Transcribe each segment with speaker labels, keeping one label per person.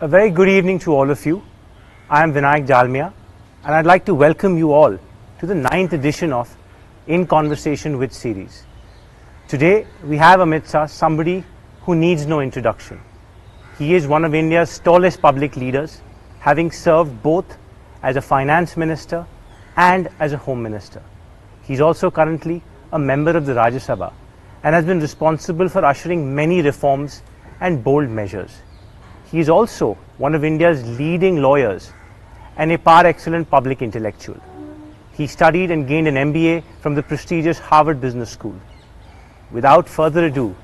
Speaker 1: A very good evening to all of you. I am Vinayak Jalmia and I'd like to welcome you all to the 9th edition of In Conversation With series. Today we have amidst us somebody who needs no introduction. He is one of India's tallest public leaders, having served both as a finance minister and as a home minister. He is also currently a member of the Rajya Sabha and has been responsible for ushering many reforms and bold measures. He is also one of India's leading lawyers and a par excellence public intellectual. He studied and gained an MBA from the prestigious Harvard Business School. Without further ado,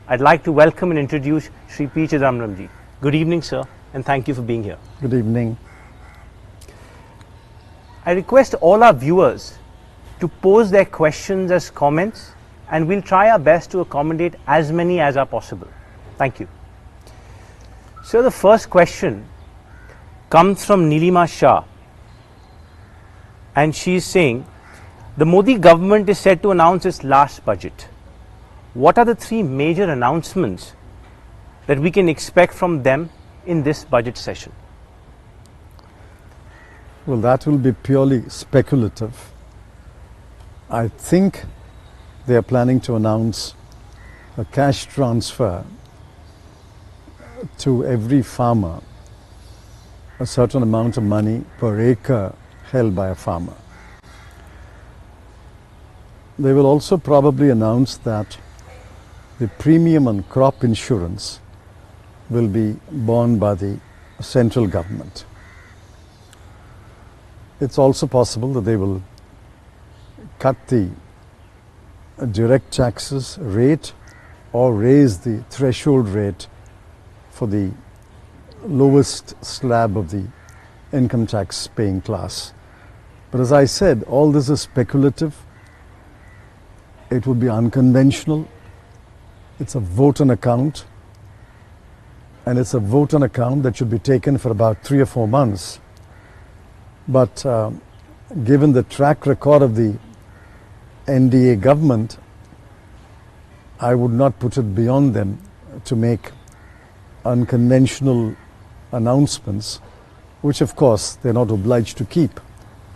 Speaker 1: I'd like to welcome and introduce Shri P. Chidambaram ji. Good evening, sir, and thank you for being here.
Speaker 2: Good evening.
Speaker 1: I request all our viewers to pose their questions as comments, and we'll try our best to accommodate as many as are possible. Thank you. So the first question comes from Nilima Shah, and she is saying, the Modi government is set to announce its last budget. What are the three major announcements that we can expect from them in this budget session?
Speaker 2: Well, that will be purely speculative. I think they are planning to announce a cash transfer to every farmer, a certain amount of money per acre held by a farmer. They will also probably announce that the premium on crop insurance will be borne by the central government. It's also possible that they will cut the direct taxes rate or raise the threshold rate for the lowest slab of the income tax paying class. But as I said, all this is speculative. It would be unconventional. It's a vote on account, and it's a vote on account that should be taken for about 3 or 4 months. But given the track record of the NDA government, I would not put it beyond them to make unconventional announcements, which of course they're not obliged to keep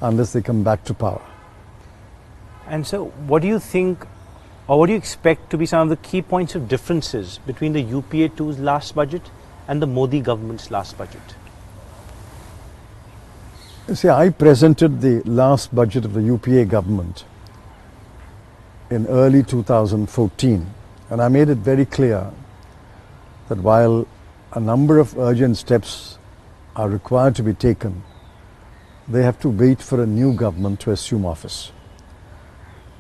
Speaker 2: unless they come back to power.
Speaker 1: And so what do you think, or what do you expect to be some of the key points of differences between the UPA 2's last budget and the Modi government's last budget?
Speaker 2: You see, I presented the last budget of the UPA government in early 2014, and I made it very clear that while a number of urgent steps are required to be taken, they have to wait for a new government to assume office.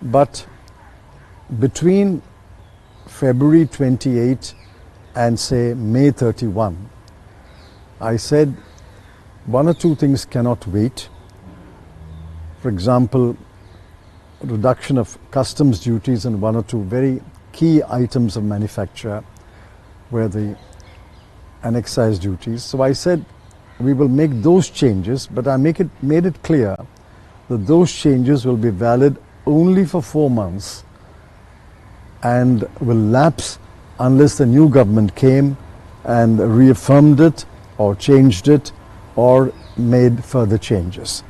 Speaker 2: But between February 28 and say May 31, I said 1 or 2 things cannot wait. For example, reduction of customs duties on 1 or 2 very key items of manufacture where the and excise duties. So I said we will make those changes, but I made it clear that those changes will be valid only for 4 months and will lapse unless the new government came and reaffirmed it or changed it or made further changes.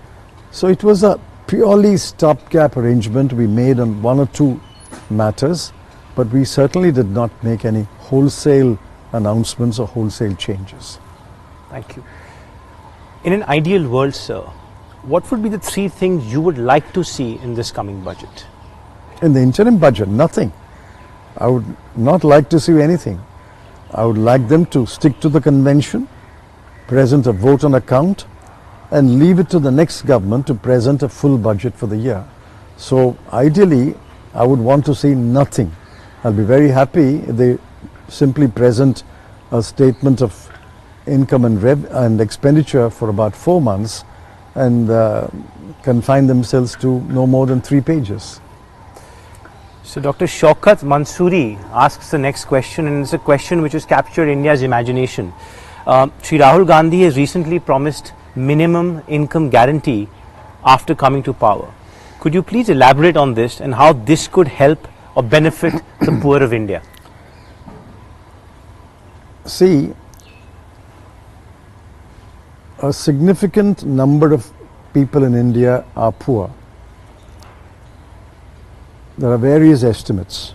Speaker 2: So it was a purely stopgap arrangement we made on 1 or 2 matters, but we certainly did not make any wholesale announcements or wholesale changes.
Speaker 1: Thank you. In an ideal world, sir, what would be the 3 things you would like to see in this coming budget?
Speaker 2: In the interim budget, nothing. I would not like to see anything. I would like them to stick to the convention, present a vote on account, and leave it to the next government to present a full budget for the year. So ideally, I would want to see nothing. I'll be very happy if they simply present a statement of income and expenditure for about 4 months and confine themselves to no more than 3 pages.
Speaker 1: So Dr. Shaukat Mansoori asks the next question, and it's a question which has captured India's imagination. Shri Rahul Gandhi has recently promised minimum income guarantee after coming to power. Could you please elaborate on this and how this could help or benefit the poor of India?
Speaker 2: See, A significant number of people in India are poor. There are various estimates.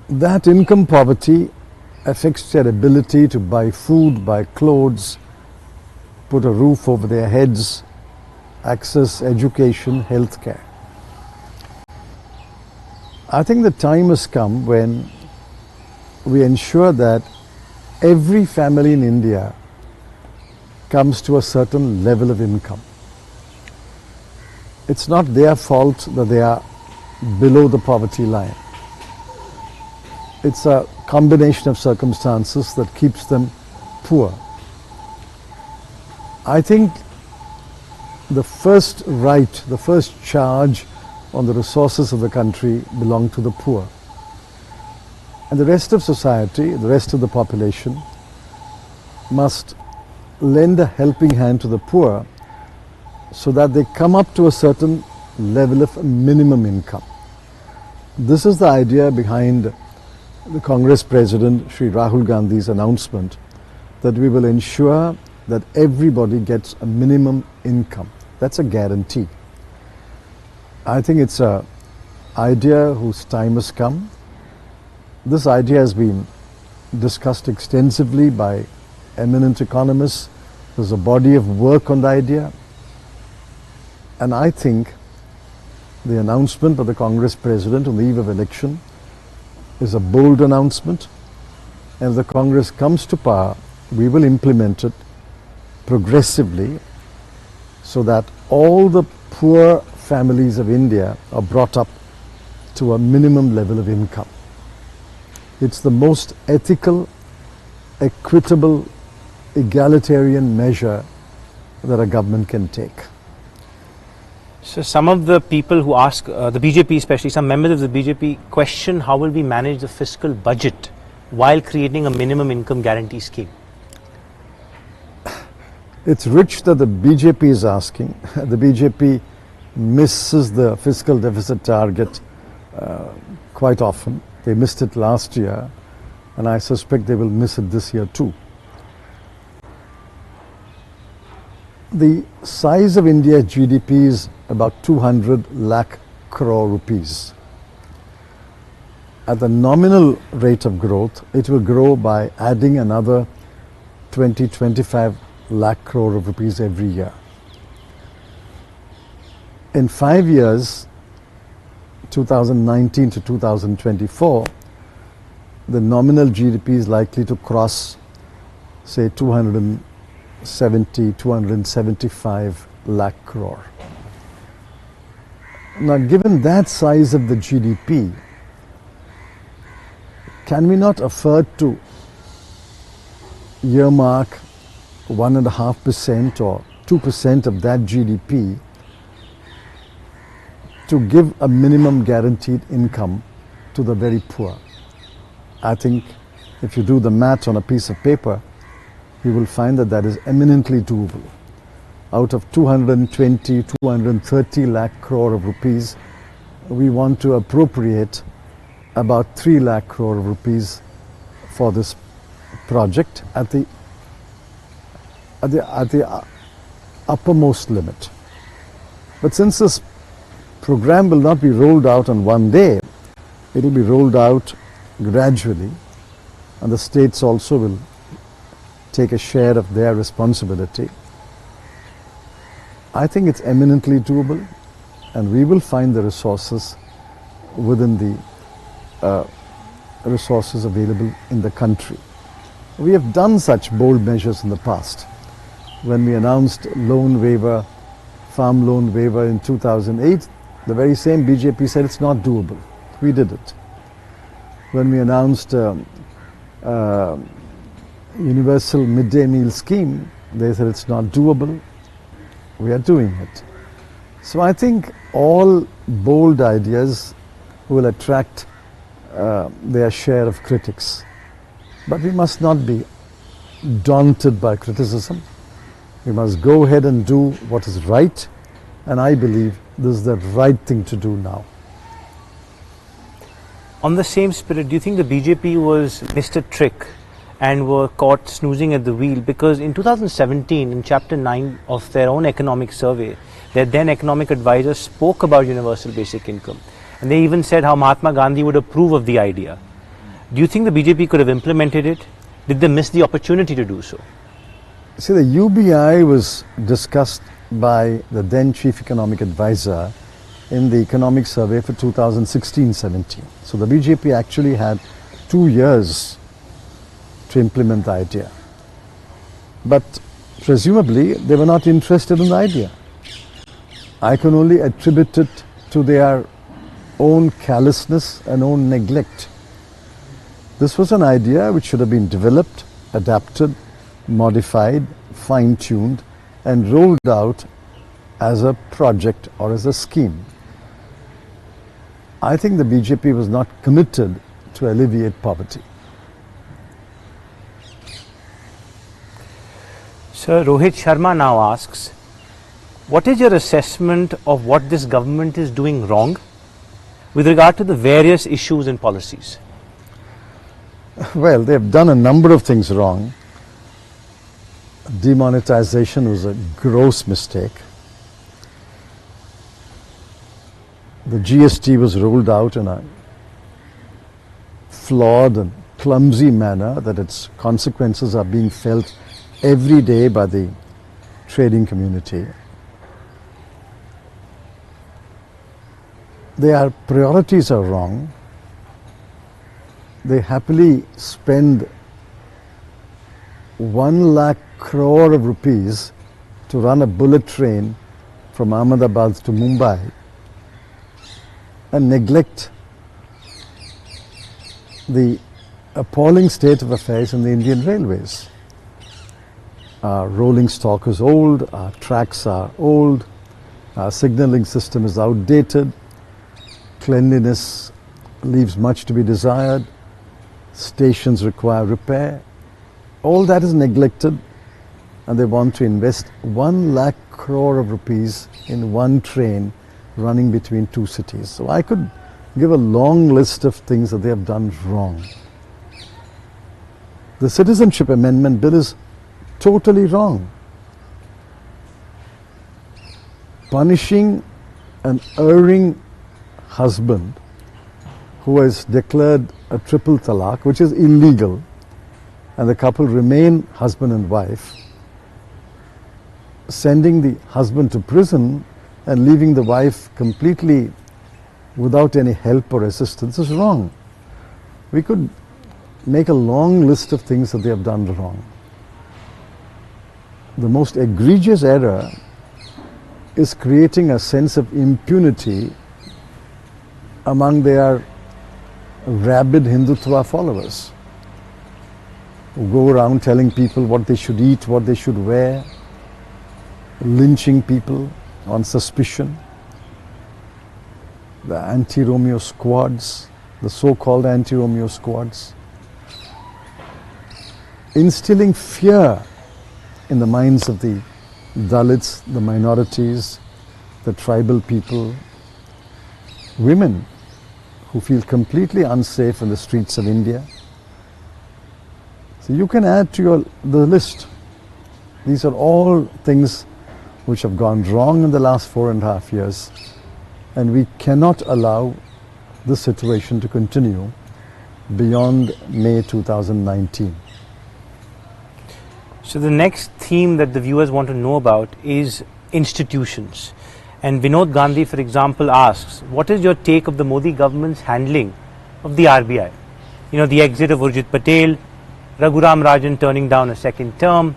Speaker 2: That income poverty affects their ability to buy food, buy clothes, put a roof over their heads, access education, healthcare. I think the time has come when we ensure that every family in India comes to a certain level of income. It's not their fault that they are below the poverty line. It's a combination of circumstances that keeps them poor. I think the first right, the first charge on the resources of the country belong to the poor. And the rest of society, the rest of the population must lend a helping hand to the poor so that they come up to a certain level of minimum income. This is the idea behind the Congress President Shri Rahul Gandhi's announcement that we will ensure that everybody gets a minimum income. That's a guarantee. I think it's an idea whose time has come. This idea has been discussed extensively by eminent economists. There's a body of work on the idea. And I think the announcement by the Congress President on the eve of election is a bold announcement. And if the Congress comes to power, we will implement it progressively so that all the poor families of India are brought up to a minimum level of income. It's the most ethical, equitable, egalitarian measure that a government can take.
Speaker 1: So some of the people who ask, the BJP especially, some members of the BJP question how will we manage the fiscal budget while creating a minimum income guarantee scheme?
Speaker 2: It's rich that the BJP is asking. The BJP misses the fiscal deficit target quite often. They missed it last year, and I suspect they will miss it this year too. The size of India's GDP is about 200 lakh crore rupees. At the nominal rate of growth, it will grow by adding another 20-25 lakh crore of rupees every year. In 5 years, 2019 to 2024, the nominal GDP is likely to cross, say, 275 lakh crore. Now, given that size of the GDP, can we not afford to earmark 1.5% or 2% of that GDP to give a minimum guaranteed income to the very poor? I think if you do the math on a piece of paper, you will find that that is eminently doable. Out of 220, 230 lakh crore of rupees, we want to appropriate about 3 lakh crore of rupees for this project at the uppermost limit. But since this program will not be rolled out on one day, it will be rolled out gradually, and the states also will take a share of their responsibility. I think it's eminently doable, and we will find the resources within the resources available in the country. We have done such bold measures in the past. When we announced loan waiver, farm loan waiver in 2008, the very same BJP said it's not doable. We did it. When we announced universal midday meal scheme, they said it's not doable. We are doing it. So I think all bold ideas will attract their share of critics. But we must not be daunted by criticism. We must go ahead and do what is right, and I believe this is the right thing to do now.
Speaker 1: On the same spirit, do you think the BJP missed a trick and were caught snoozing at the wheel, because in 2017, in chapter 9 of their own economic survey, their then economic advisor spoke about universal basic income. And they even said how Mahatma Gandhi would approve of the idea. Do you think the BJP could have implemented it? Did they miss the opportunity to do so?
Speaker 2: See, the UBI was discussed by the then Chief Economic Advisor in the economic survey for 2016-17. So the BJP actually had 2 years to implement the idea. But presumably they were not interested in the idea. I can only attribute it to their own callousness and own neglect. This was an idea which should have been developed, adapted, modified, fine-tuned, and rolled out as a project or as a scheme. I think the BJP was not committed to alleviate poverty.
Speaker 1: Sir, Rohit Sharma now asks, what is your assessment of what this government is doing wrong with regard to the various issues and policies?
Speaker 2: Well, they've done a number of things wrong. Demonetization was a gross mistake. The GST was rolled out in a flawed and clumsy manner that its consequences are being felt every day by the trading community. Their priorities are wrong. They happily spend 1 lakh crore of rupees to run a bullet train from Ahmedabad to Mumbai and neglect the appalling state of affairs in the Indian railways. Our rolling stock is old, our tracks are old, our signalling system is outdated, cleanliness leaves much to be desired, stations require repair. All that is neglected, and they want to invest 1 lakh crore of rupees in one train running between 2 cities. So I could give a long list of things that they have done wrong. The Citizenship Amendment Bill is totally wrong. Punishing an erring husband who has declared a triple talaq, which is illegal, and the couple remain husband and wife, sending the husband to prison and leaving the wife completely without any help or assistance is wrong. We could make a long list of things that they have done wrong. The most egregious error is creating a sense of impunity among their rabid Hindutva followers who go around telling people what they should eat, what they should wear, lynching people on suspicion. The anti-Romeo squads, the so-called anti-Romeo squads, instilling fear in the minds of the Dalits, the minorities, the tribal people, women who feel completely unsafe in the streets of India. So you can add to the list. These are all things which have gone wrong in the last 4.5 years, and we cannot allow this situation to continue beyond May 2019.
Speaker 1: So the next theme that the viewers want to know about is institutions. And Vinod Gandhi, for example, asks, what is your take of the Modi government's handling of the RBI? You know, the exit of Urjit Patel, Raghuram Rajan turning down a second term,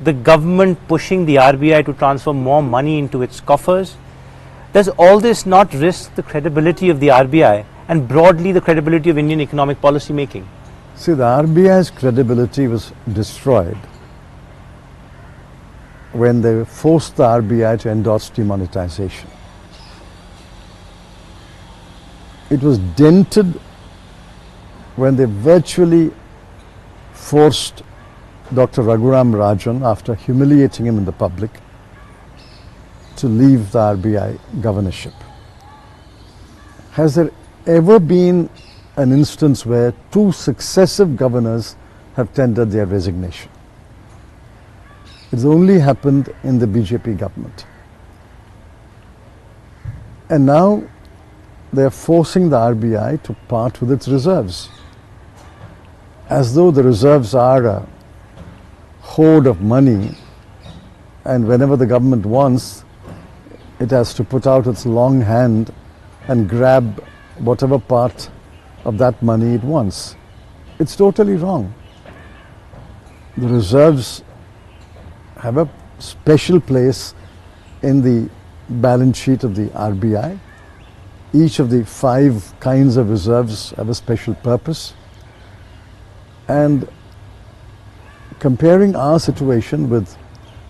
Speaker 1: the government pushing the RBI to transfer more money into its coffers. Does all this not risk the credibility of the RBI and broadly the credibility of Indian economic policy making?
Speaker 2: See, the RBI's credibility was destroyed when they forced the RBI to endorse demonetization. It was dented when they virtually forced Dr. Raghuram Rajan, after humiliating him in the public, to leave the RBI governorship. Has there ever been an instance where 2 successive governors have tendered their resignation. It's only happened in the BJP government. And now they're forcing the RBI to part with its reserves, as though the reserves are a hoard of money, and whenever the government wants, it has to put out its long hand and grab whatever part of that money it wants. It's totally wrong. The reserves have a special place in the balance sheet of the RBI. Each of the 5 kinds of reserves have a special purpose. And comparing our situation with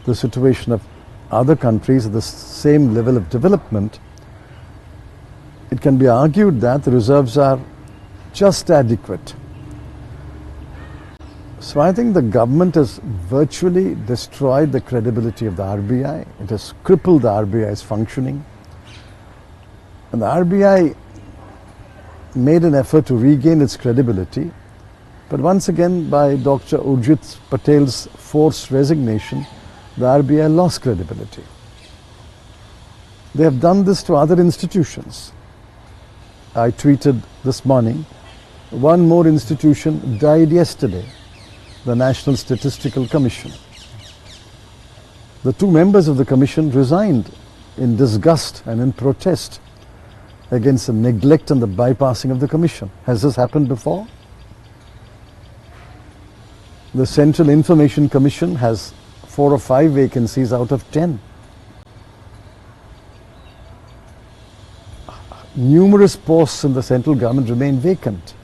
Speaker 2: the situation of other countries at the same level of development, it can be argued that the reserves are just adequate. So I think the government has virtually destroyed the credibility of the RBI. It has crippled the RBI's functioning. And the RBI made an effort to regain its credibility. But once again, by Dr. Urjit Patel's forced resignation, the RBI lost credibility. They have done this to other institutions. I tweeted this morning, one more institution died yesterday, the National Statistical Commission. The 2 members of the commission resigned in disgust and in protest against the neglect and the bypassing of the commission. Has this happened before? The Central Information Commission has 4 or 5 vacancies out of 10. Numerous posts in the central government remain vacant.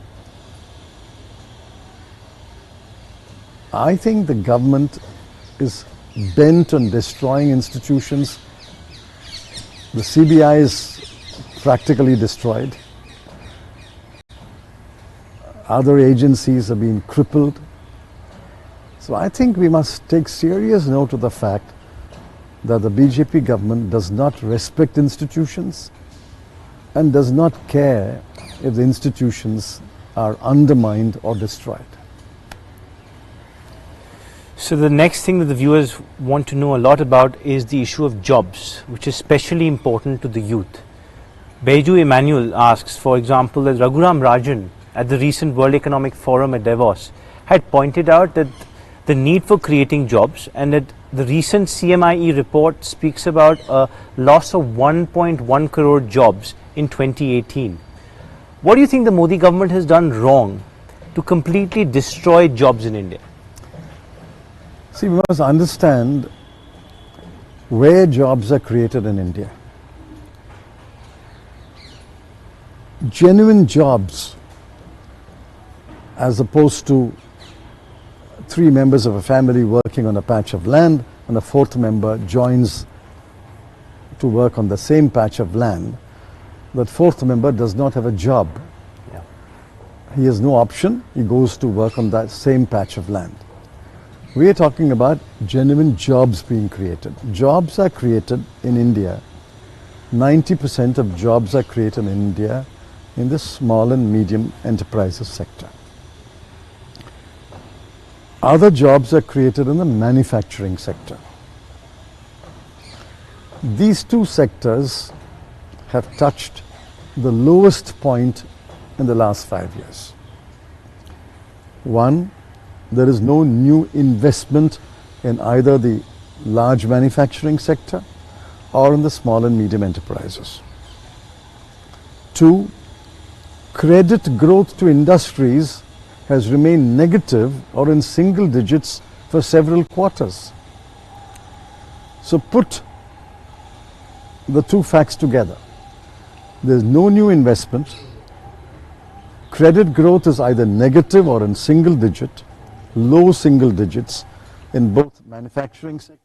Speaker 2: I think the government is bent on destroying institutions. The CBI is practically destroyed. Other agencies are being crippled. So I think we must take serious note of the fact that the BJP government does not respect institutions and does not care if the institutions are undermined or destroyed.
Speaker 1: So the next thing that the viewers want to know a lot about is the issue of jobs, which is especially important to the youth. Beju Emmanuel asks, for example, that Raghuram Rajan at the recent World Economic Forum at Davos had pointed out that the need for creating jobs, and that the recent CMIE report speaks about a loss of 1.1 crore jobs in 2018. What do you think the Modi government has done wrong to completely destroy jobs in India?
Speaker 2: See, we must understand where jobs are created in India. Genuine jobs, as opposed to 3 members of a family working on a patch of land and a 4th member joins to work on the same patch of land, that 4th member does not have a job.
Speaker 1: Yeah.
Speaker 2: He has no option. He goes to work on that same patch of land. We are talking about genuine jobs being created. Jobs are created in India. 90% of jobs are created in India in the small and medium enterprises sector. Other jobs are created in the manufacturing sector. These 2 sectors have touched the lowest point in the last 5 years. One, there is no new investment in either the large manufacturing sector or in the small and medium enterprises. 2, credit growth to industries has remained negative or in single digits for several quarters. So put the 2 facts together. There is no new investment. Credit growth is either negative or in single digit, low single digits in both manufacturing sector.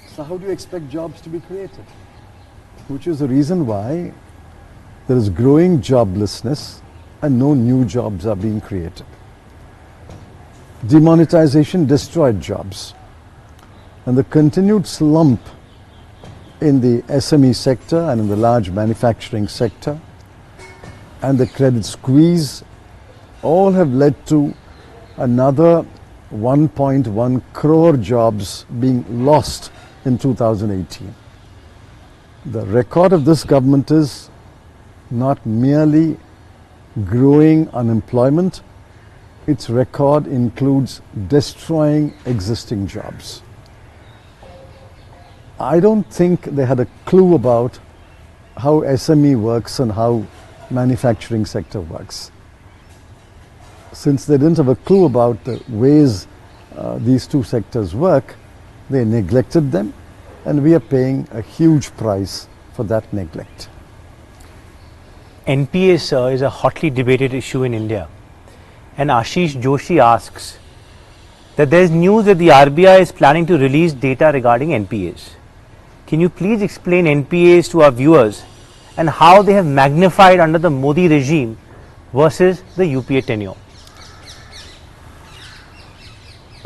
Speaker 2: So how do you expect jobs to be created? Which is the reason why there is growing joblessness and no new jobs are being created. Demonetization destroyed jobs, and the continued slump in the SME sector and in the large manufacturing sector and the credit squeeze all have led to another 1.1 crore jobs being lost in 2018. The record of this government is not merely growing unemployment, its record includes destroying existing jobs. I don't think they had a clue about how SME works and how manufacturing sector works. Since they didn't have a clue about the ways these two sectors work, they neglected them, and we are paying a huge price for that neglect.
Speaker 1: NPA, sir, is a hotly debated issue in India. And Ashish Joshi asks that there is news that the RBI is planning to release data regarding NPAs. Can you please explain NPAs to our viewers and how they have magnified under the Modi regime versus the UPA tenure?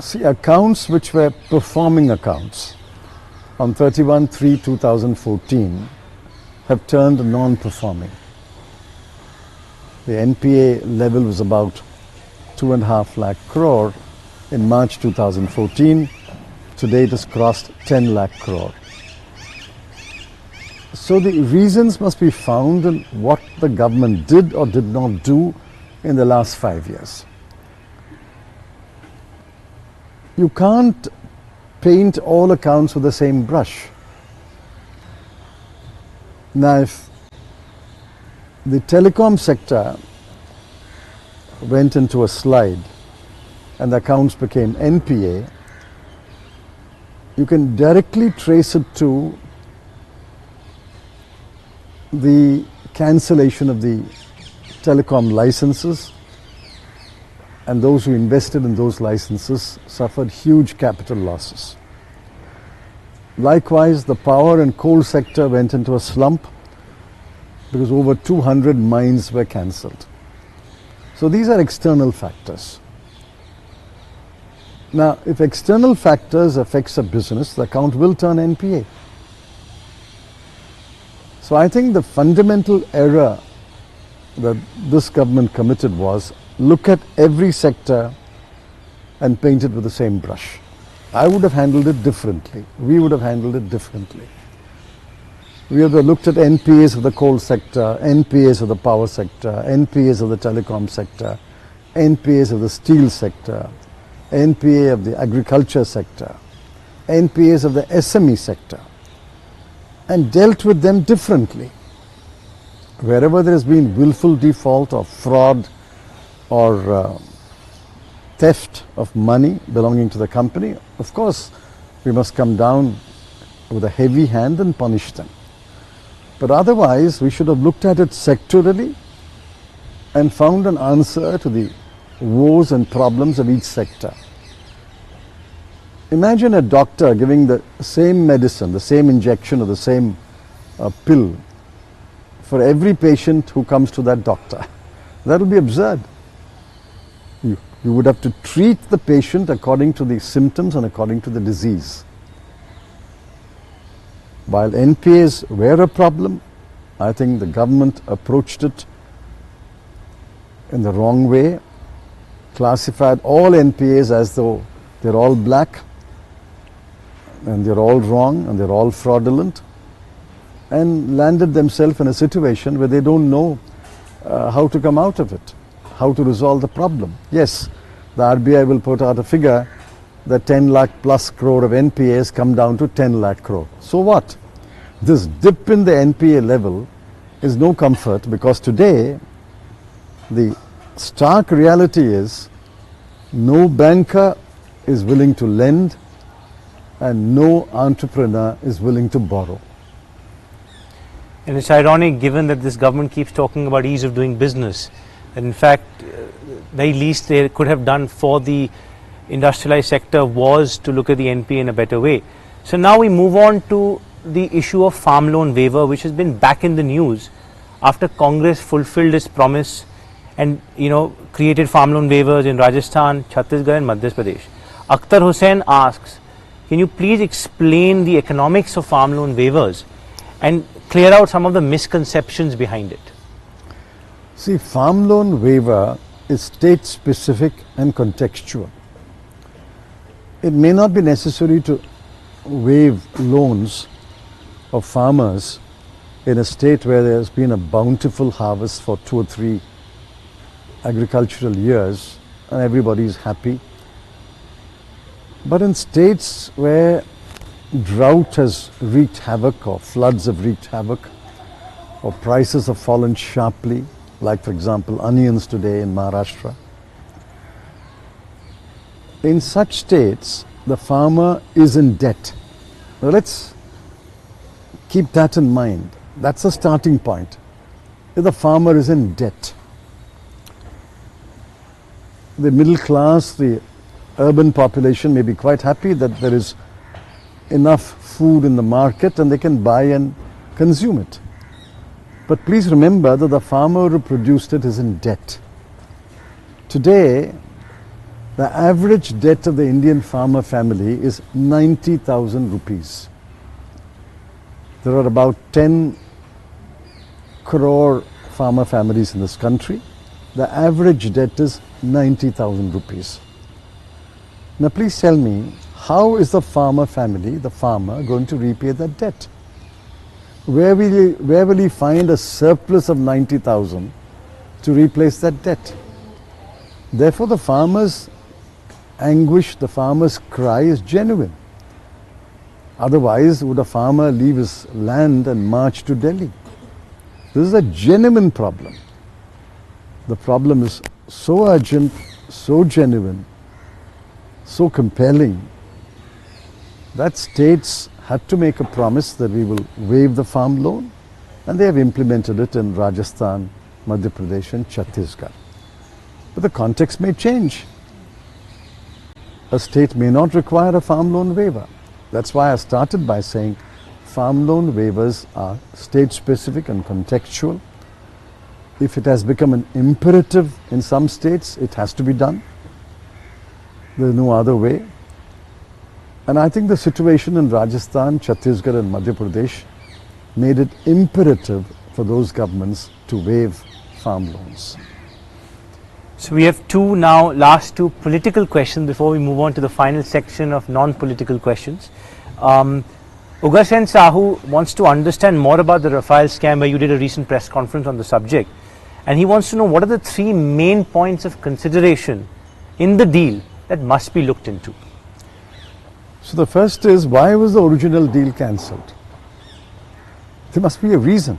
Speaker 2: See, accounts which were performing accounts on 31/3/2014 have turned non-performing. The NPA level was about 2.5 lakh crore in March 2014. Today it has crossed 10 lakh crore. So the reasons must be found in what the government did or did not do in the last 5 years. You can't paint all accounts with the same brush. Now, if the telecom sector went into a slide and the accounts became NPA, you can directly trace it to the cancellation of the telecom licenses, and those who invested in those licenses suffered huge capital losses. Likewise, the power and coal sector went into a slump because over 200 mines were cancelled. So these are external factors. Now, if external factors affects a business, the account will turn NPA. So I think the fundamental error that this government committed was look at every sector and paint it with the same brush. I would have handled it differently. We would have handled it differently. We would have looked at NPAs of the coal sector, NPAs of the power sector, NPAs of the telecom sector, NPAs of the steel sector, NPA of the agriculture sector, NPAs of the SME sector, and dealt with them differently. Wherever there has been willful default or fraud or theft of money belonging to the company, of course, we must come down with a heavy hand and punish them. But otherwise, we should have looked at it sectorally and found an answer to the woes and problems of each sector. Imagine a doctor giving the same medicine, the same injection or the same pill for every patient who comes to that doctor. That will be absurd. You would have to treat the patient according to the symptoms and according to the disease. While NPAs were a problem, I think the government approached it in the wrong way, classified all NPAs as though they're all black and they're all wrong and they're all fraudulent, and landed themselves in a situation where they don't know how to come out of it, how to resolve the problem. Yes, the RBI will put out a figure that 10 lakh plus crore of NPAs come down to 10 lakh crore. So what? This dip in the NPA level is no comfort, because today the stark reality is no banker is willing to lend and no entrepreneur is willing to borrow.
Speaker 1: And it's ironic, given that this government keeps talking about ease of doing business, that in fact, very least they could have done for the industrialized sector was to look at the NPA in a better way. So now we move on to the issue of farm loan waiver, which has been back in the news after Congress fulfilled its promise and created farm loan waivers in Rajasthan, Chhattisgarh and Madhya Pradesh. Akhtar Hussain asks, can you please explain the economics of farm loan waivers and clear out some of the misconceptions behind it?
Speaker 2: See, farm loan waiver is state specific and contextual. It may not be necessary to waive loans of farmers in a state where there has been a bountiful harvest for 2 or 3 agricultural years and everybody is happy. But in states where drought has wreaked havoc or floods have wreaked havoc or prices have fallen sharply, like for example onions today in Maharashtra, in such states the farmer is in debt. Now let's keep that in mind. That's the starting point. If the farmer is in debt, the middle class, the urban population may be quite happy that there is enough food in the market and they can buy and consume it. But please remember that the farmer who produced it is in debt. Today, the average debt of the Indian farmer family is 90,000 rupees. There are about 10 crore farmer families in this country. The average debt is 90,000 rupees. Now please tell me, how is the farmer family, the farmer, going to repay that debt? Where will he find a surplus of 90,000 to replace that debt? Therefore the farmer's anguish, the farmer's cry is genuine. Otherwise, would a farmer leave his land and march to Delhi? This is a genuine problem. The problem is so urgent, so genuine, so compelling that states had to make a promise that we will waive the farm loan, and they have implemented it in Rajasthan, Madhya Pradesh and Chhattisgarh. But the context may change. A state may not require a farm loan waiver. That's why I started by saying farm loan waivers are state specific and contextual. If it has become an imperative in some states, it has to be done. There's no other way. And I think the situation in Rajasthan, Chhattisgarh and Madhya Pradesh made it imperative for those governments to waive farm loans.
Speaker 1: So we have last two political questions before we move on to the final section of non-political questions. Ugasen Sahu wants to understand more about the Rafale scam, where you did a recent press conference on the subject, and he wants to know what are the 3 main points of consideration in the deal that must be looked into.
Speaker 2: So the first is, why was the original deal cancelled? There must be a reason.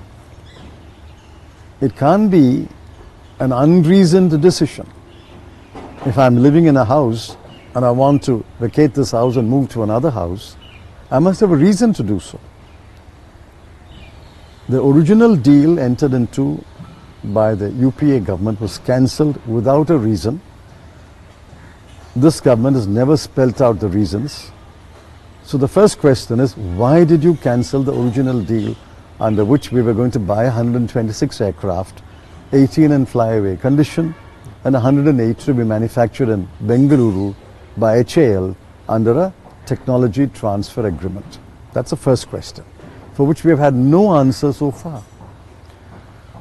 Speaker 2: It can't be an unreasoned decision. If I'm living in a house and I want to vacate this house and move to another house, I must have a reason to do so. The original deal entered into by the UPA government was cancelled without a reason. This government has never spelt out the reasons. So the first question is, why did you cancel the original deal under which we were going to buy 126 aircraft, 18 in flyaway condition and 108 to be manufactured in Bengaluru by HAL under a technology transfer agreement? That's the first question, for which we have had no answer so far.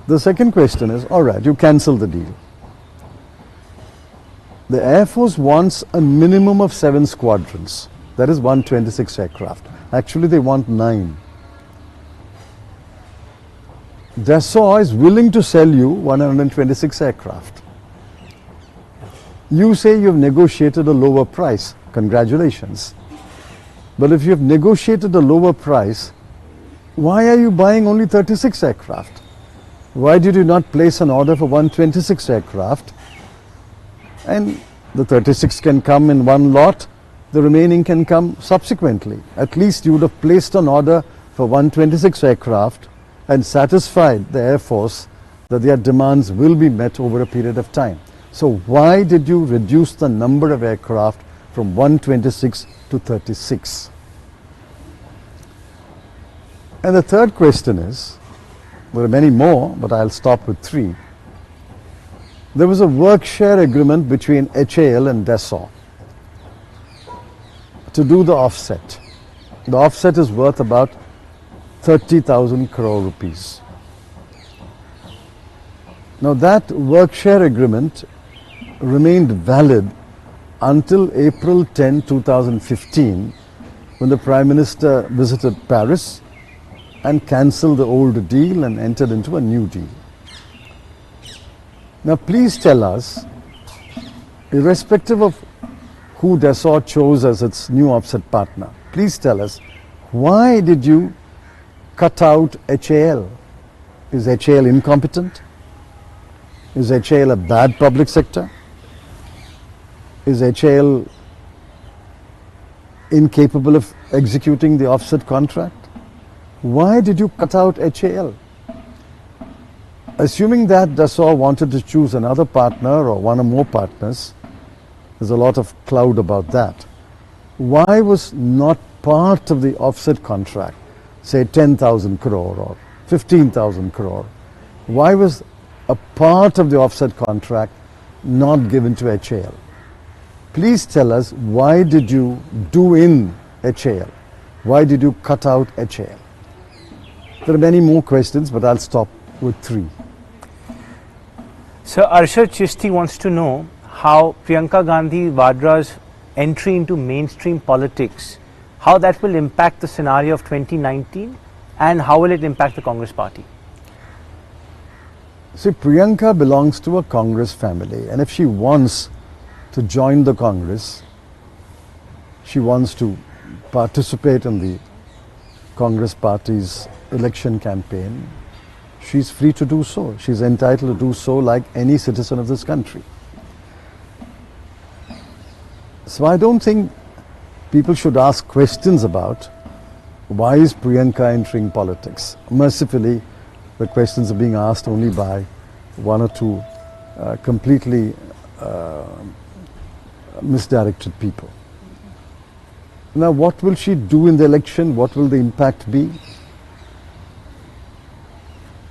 Speaker 2: The second question is, all right, you cancel the deal. The Air Force wants a minimum of 7 squadrons. That is 126 aircraft. Actually, they want 9. Dassault is willing to sell you 126 aircraft. You say you have negotiated a lower price. Congratulations. But if you have negotiated a lower price, why are you buying only 36 aircraft? Why did you not place an order for 126 aircraft? And the 36 can come in one lot, the remaining can come subsequently. At least you would have placed an order for 126 aircraft and satisfied the Air Force that their demands will be met over a period of time. So why did you reduce the number of aircraft from 126 to 36? And the third question is, there are many more, but I'll stop with 3. There was a work share agreement between HAL and Dassault to do the offset. The offset is worth about 30,000 crore rupees. Now that work share agreement remained valid until April 10, 2015, when the Prime Minister visited Paris and cancelled the old deal and entered into a new deal. Now please tell us, irrespective of who Dassault chose as its new offset partner, please tell us, why did you cut out HAL? Is HAL incompetent? Is HAL a bad public sector? Is HAL incapable of executing the offset contract? Why did you cut out HAL? Assuming that Dassault wanted to choose another partner or one or more partners, there's a lot of cloud about that. Why was not part of the offset contract, say 10,000 crore or 15,000 crore, why was a part of the offset contract not given to HAL? Please tell us, why did you do in HAL? Why did you cut out HAL? There are many more questions, but I'll stop with 3.
Speaker 1: So Arshad Chishti wants to know how Priyanka Gandhi Vadra's entry into mainstream politics, how that will impact the scenario of 2019 and how will it impact the Congress party?
Speaker 2: See, Priyanka belongs to a Congress family, and if she wants to join the Congress, she wants to participate in the Congress party's election campaign, she's free to do so. She's entitled to do so like any citizen of this country. So I don't think people should ask questions about why is Priyanka entering politics. Mercifully, the questions are being asked only by one or two completely misdirected people. Now, what will she do in the election? What will the impact be?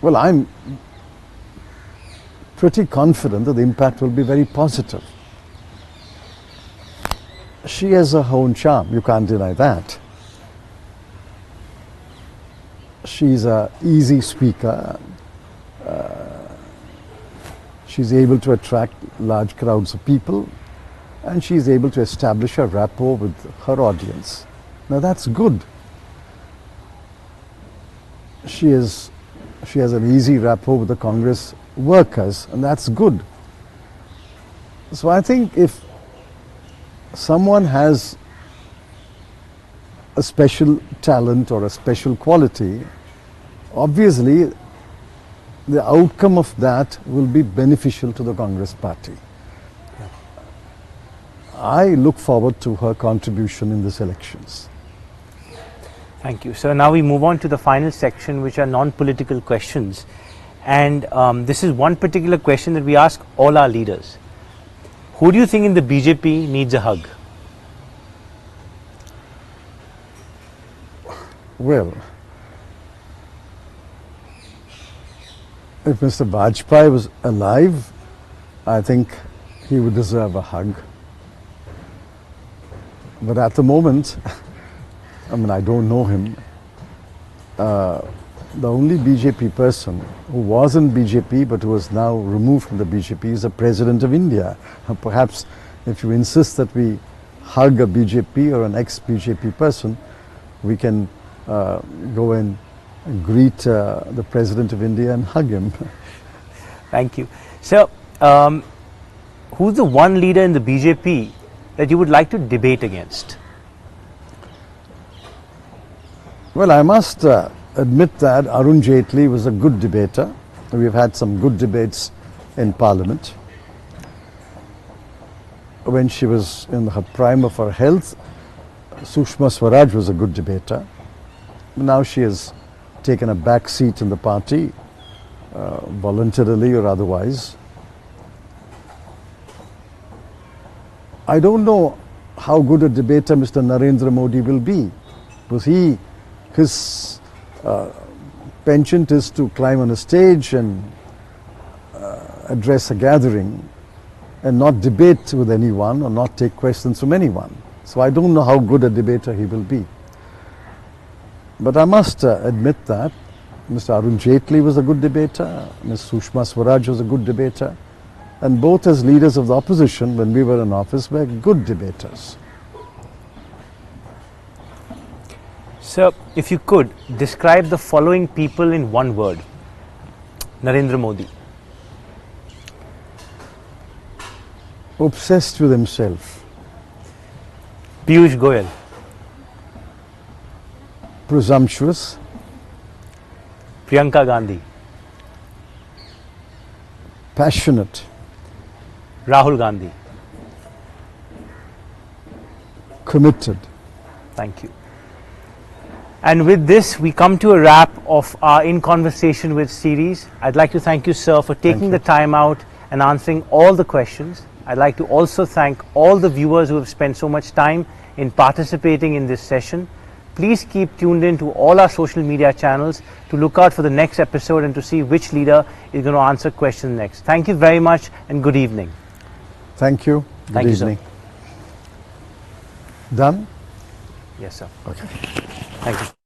Speaker 2: Well, I'm pretty confident that the impact will be very positive. She has her own charm, you can't deny that. She's an easy speaker. She's able to attract large crowds of people, and she's able to establish a rapport with her audience. Now that's good. She has an easy rapport with the Congress workers, and that's good. So I think if someone has a special talent or a special quality, obviously the outcome of that will be beneficial to the Congress party. I look forward to her contribution in these elections.
Speaker 1: Thank you. So now we move on to the final section, which are non-political questions. And this is one particular question that we ask all our leaders. Who do you think in the BJP needs a hug?
Speaker 2: Well, if Mr. Vajpayee was alive, I think he would deserve a hug. But at the moment, I mean, I don't know him. The only BJP person who was in BJP but who was now removed from the BJP is the President of India. And perhaps if you insist that we hug a BJP or an ex-BJP person, we can go and greet the President of India and hug him.
Speaker 1: Thank you. So, who's the one leader in the BJP that you would like to debate against?
Speaker 2: Well, I must admit that Arun Jaitley was a good debater. We've had some good debates in Parliament. When she was in her prime of her health, Sushma Swaraj was a good debater. Now she has taken a back seat in the party, voluntarily or otherwise. I don't know how good a debater Mr. Narendra Modi will be, because his penchant is to climb on a stage and address a gathering and not debate with anyone or not take questions from anyone. So I don't know how good a debater he will be. But I must admit that Mr. Arun Jaitley was a good debater, Ms. Sushma Swaraj was a good debater, and both as leaders of the opposition when we were in office were good debaters.
Speaker 1: Sir, if you could describe the following people in one word. Narendra Modi.
Speaker 2: Obsessed with himself.
Speaker 1: Piyush Goyal.
Speaker 2: Presumptuous.
Speaker 1: Priyanka Gandhi.
Speaker 2: Passionate.
Speaker 1: Rahul Gandhi.
Speaker 2: Committed.
Speaker 1: Thank you. And with this, we come to a wrap of our In Conversation With series. I'd like to thank you, sir, for taking the time out and answering all the questions. I'd like to also thank all the viewers who have spent so much time in participating in this session. Please keep tuned in to all our social media channels to look out for the next episode and to see which leader is going to answer questions next. Thank you very much and good evening.
Speaker 2: Thank you. Good evening.
Speaker 1: You, sir.
Speaker 2: Done?
Speaker 1: Yes, sir.
Speaker 2: Okay.
Speaker 1: Thank you.